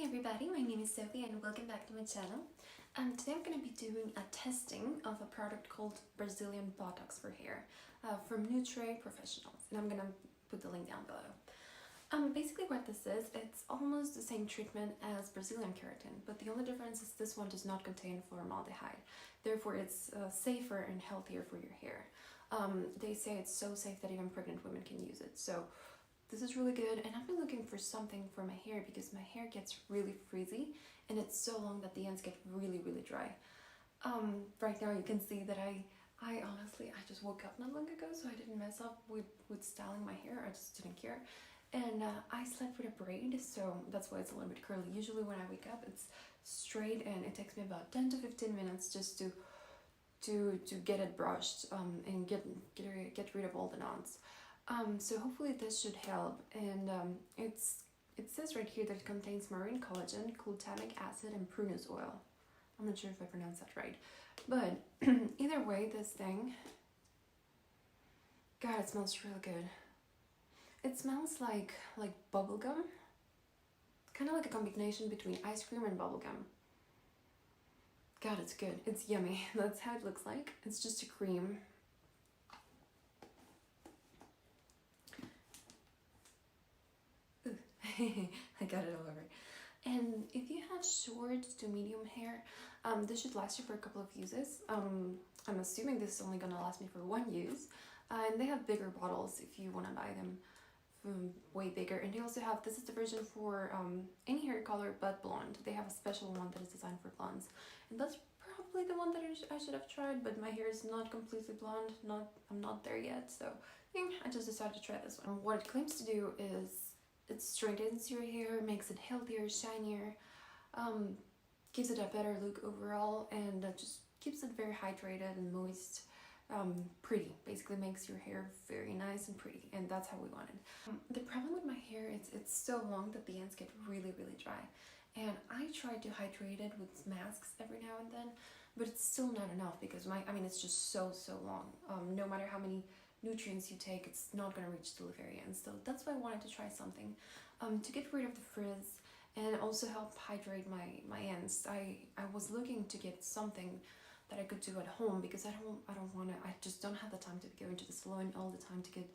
everybody, my name is Sophie and welcome back to my channel. Today I'm going to be doing a testing of a product called Brazilian Botox for hair from Nutre Professionals, and I'm going to put the link down below. Basically what this is, it's almost the same treatment as Brazilian keratin, but the only difference is this one does not contain formaldehyde. Therefore it's safer and healthier for your hair. They say it's so safe that even pregnant women can use it. So this is really good, and I've been looking for something for my hair because my hair gets really frizzy and it's so long that the ends get really dry. Right now you can see that I honestly just woke up not long ago, so I didn't mess up with styling my hair. I just didn't care. And I slept with a braid, so that's why it's a little bit curly. Usually when I wake up it's straight, and it takes me about 10 to 15 minutes just to get it brushed and get rid of all the knots. So hopefully this should help, and it says right here that it contains marine collagen, glutamic acid, and prunus oil. I'm not sure if I pronounced that right, but either way, this thing, God, it smells really good. It smells like bubblegum, kind of like a combination between ice cream and bubblegum. God, it's good. It's yummy. That's how it looks like. It's just a cream. I got it all over. And if you have short to medium hair, this should last you for a couple of uses. I'm assuming this is only gonna last me for one use. And they have bigger bottles if you want to buy them way bigger. And they also have, this is the version for any hair color but blonde. They have a special one that is designed for blondes, and that's probably the one that I should have tried, but my hair is not completely blonde. I'm not there yet, so I just decided to try this one. What it claims to do is it straightens your hair, makes it healthier, shinier, gives it a better look overall, and just keeps it very hydrated and moist, pretty. Basically makes your hair very nice and pretty, and that's how we want it. The problem with my hair is it's so long that the ends get really dry, and I try to hydrate it with masks every now and then, but it's still not enough because it's just so long. No matter how many nutrients you take, it's not going to reach to the very end. So that's why I wanted to try something to get rid of the frizz and also help hydrate my ends. I was looking to get something that I could do at home because I just don't have the time to go into the salon all the time to get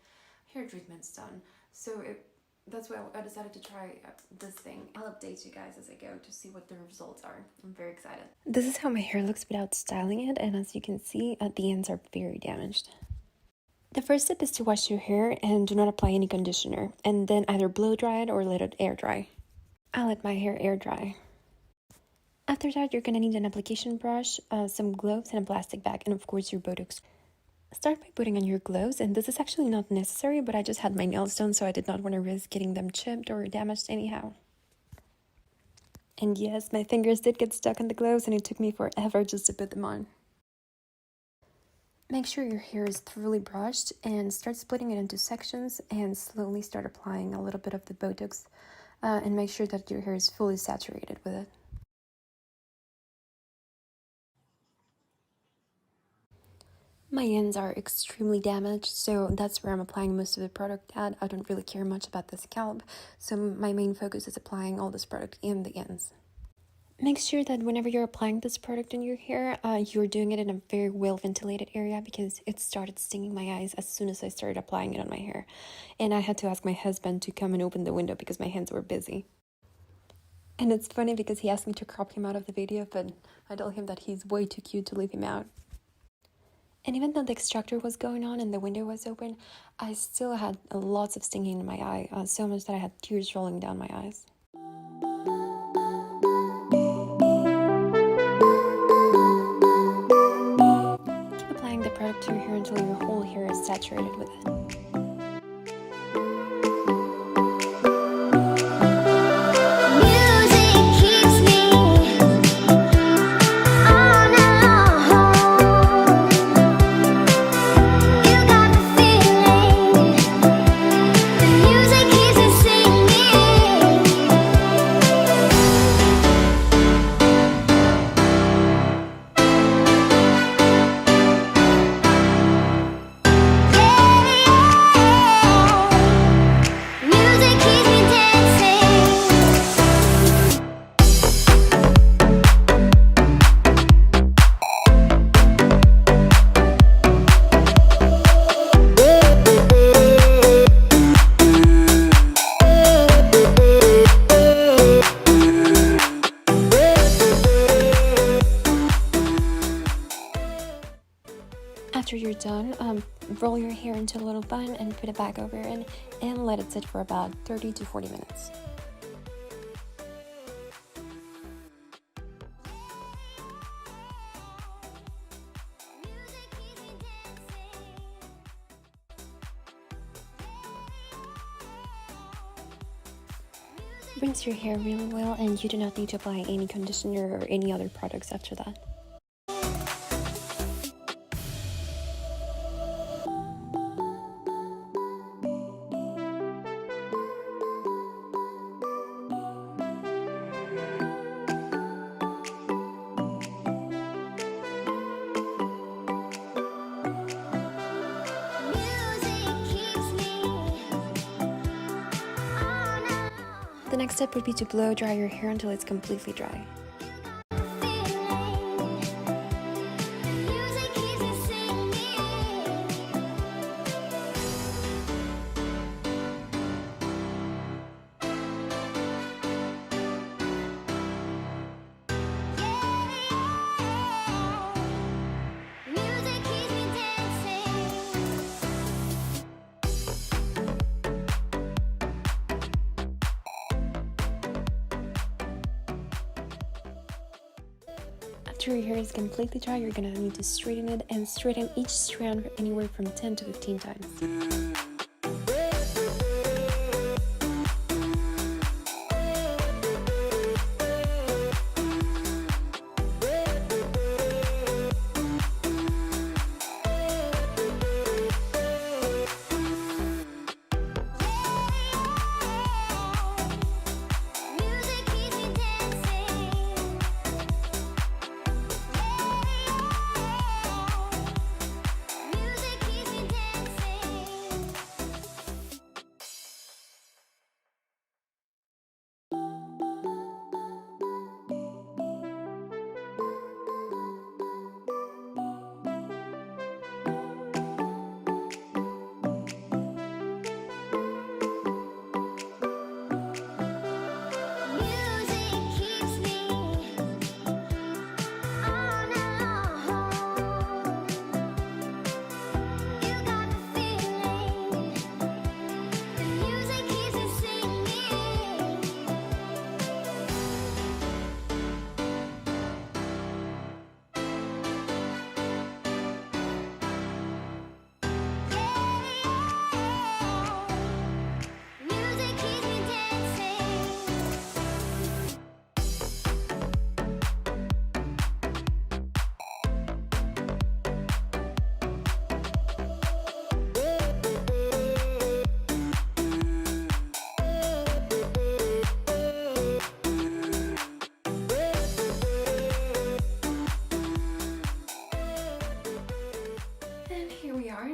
hair treatments done. So that's why I decided to try this thing. I'll update you guys as I go to see what the results are. I'm very excited. This is how my hair looks without styling it, and as you can see, the ends are very damaged. The first step is to wash your hair and do not apply any conditioner, and then either blow dry it or let it air dry. I let my hair air dry. After that, you're going to need an application brush, some gloves, and a plastic bag, and of course your Botox. Start by putting on your gloves, and this is actually not necessary, but I just had my nails done, so I did not want to risk getting them chipped or damaged anyhow. And yes, my fingers did get stuck in the gloves, and it took me forever just to put them on. Make sure your hair is thoroughly brushed and start splitting it into sections and slowly start applying a little bit of the Botox and make sure that your hair is fully saturated with it. My ends are extremely damaged, so that's where I'm applying most of the product at. I don't really care much about the scalp, so my main focus is applying all this product in the ends. Make sure that whenever you're applying this product in your hair, you're doing it in a very well-ventilated area because it started stinging my eyes as soon as I started applying it on my hair. And I had to ask my husband to come and open the window because my hands were busy. And it's funny because he asked me to crop him out of the video, but I told him that he's way too cute to leave him out. And even though the extractor was going on and the window was open, I still had lots of stinging in my eye, so much that I had tears rolling down my eyes. The product to your hair until your whole hair is saturated with it. done, roll your hair into a little bun and put it back over in and let it sit for about 30 to 40 minutes. Rinse your hair really well, and you do not need to apply any conditioner or any other products after that. The next step would be to blow dry your hair until it's completely dry. After your hair is completely dry, you're gonna need to straighten it, and straighten each strand anywhere from 10 to 15 times.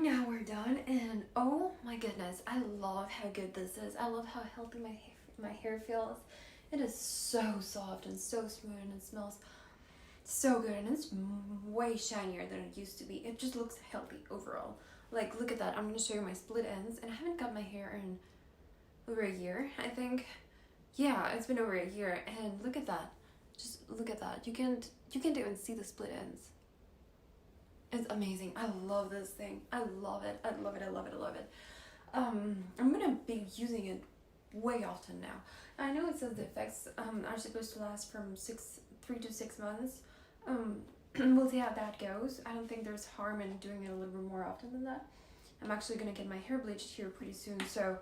Now we're done, and oh my goodness, I love how good this is. I love how healthy my hair feels. It is so soft and so smooth, and it smells so good, and it's way shinier than it used to be. It just looks healthy overall. Like, look at that. I'm gonna show you my split ends, and I haven't cut my hair in over a year, I think. Yeah, it's been over a year, and look at that. Just look at that. You can't even see the split ends. It's amazing. I love this thing. I love it. I love it. I love it. I love it. I'm gonna be using it way often now. I know it says the effects are supposed to last from 3 to 6 months. We'll see how that goes. I don't think there's harm in doing it a little bit more often than that. I'm actually gonna get my hair bleached here pretty soon, so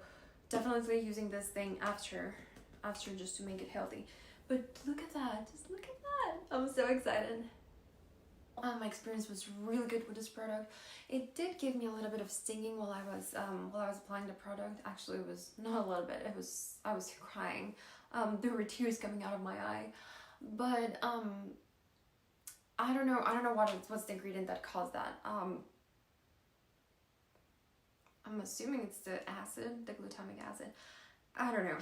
definitely using this thing after just to make it healthy. But look at that. Just look at that. I'm so excited. My experience was really good with this product. It did give me a little bit of stinging while I was applying the product. Actually, it was not a little bit. I was crying. There were tears coming out of my eye. But I don't know what's the ingredient that caused that. I'm assuming it's the acid, the glutamic acid. I don't know.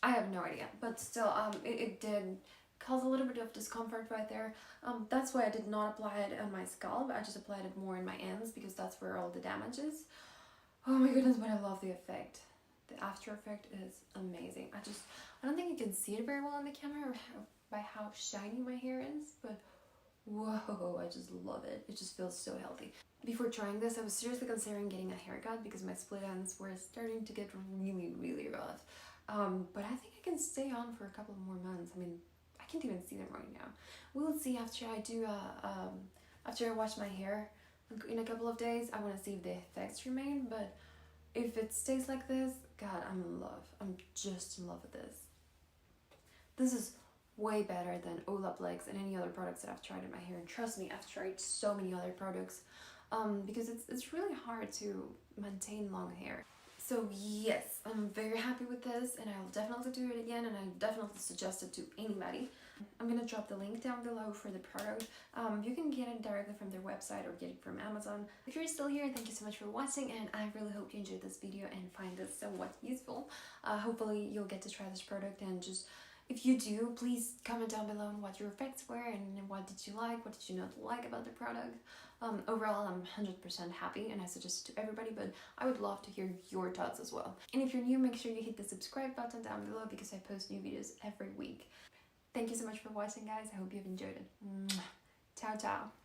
I have no idea. But still, it did cause a little bit of discomfort right there. That's why I did not apply it on my scalp. I just applied it more in my ends because that's where all the damage is. Oh my goodness, but I love the effect. The after effect is amazing. I don't think you can see it very well on the camera by how shiny my hair is, but whoa, I just love it. It just feels so healthy. Before trying this, I was seriously considering getting a haircut because my split ends were starting to get really, really rough. But I think I can stay on for a couple more months. I mean, I can't even see them right now. We'll see after I do after I wash my hair in a couple of days. I want to see if the effects remain, but if it stays like this, God, I'm in love. I'm just in love with this. This is way better than Olaplex and any other products that I've tried in my hair. And trust me, I've tried so many other products because it's really hard to maintain long hair. So yes, I'm very happy with this and I'll definitely do it again, and I definitely suggest it to anybody. I'm gonna drop the link down below for the product. You can get it directly from their website or get it from Amazon. If you're still here, thank you so much for watching, and I really hope you enjoyed this video and find this somewhat useful. Hopefully you'll get to try this product, and just if you do, please comment down below on what your effects were and what did you like, what did you not like about the product. Overall, I'm 100% happy and I suggest it to everybody, but I would love to hear your thoughts as well. And if you're new, make sure you hit the subscribe button down below because I post new videos every week. Thank you so much for watching, guys. I hope you've enjoyed it. Ciao, ciao.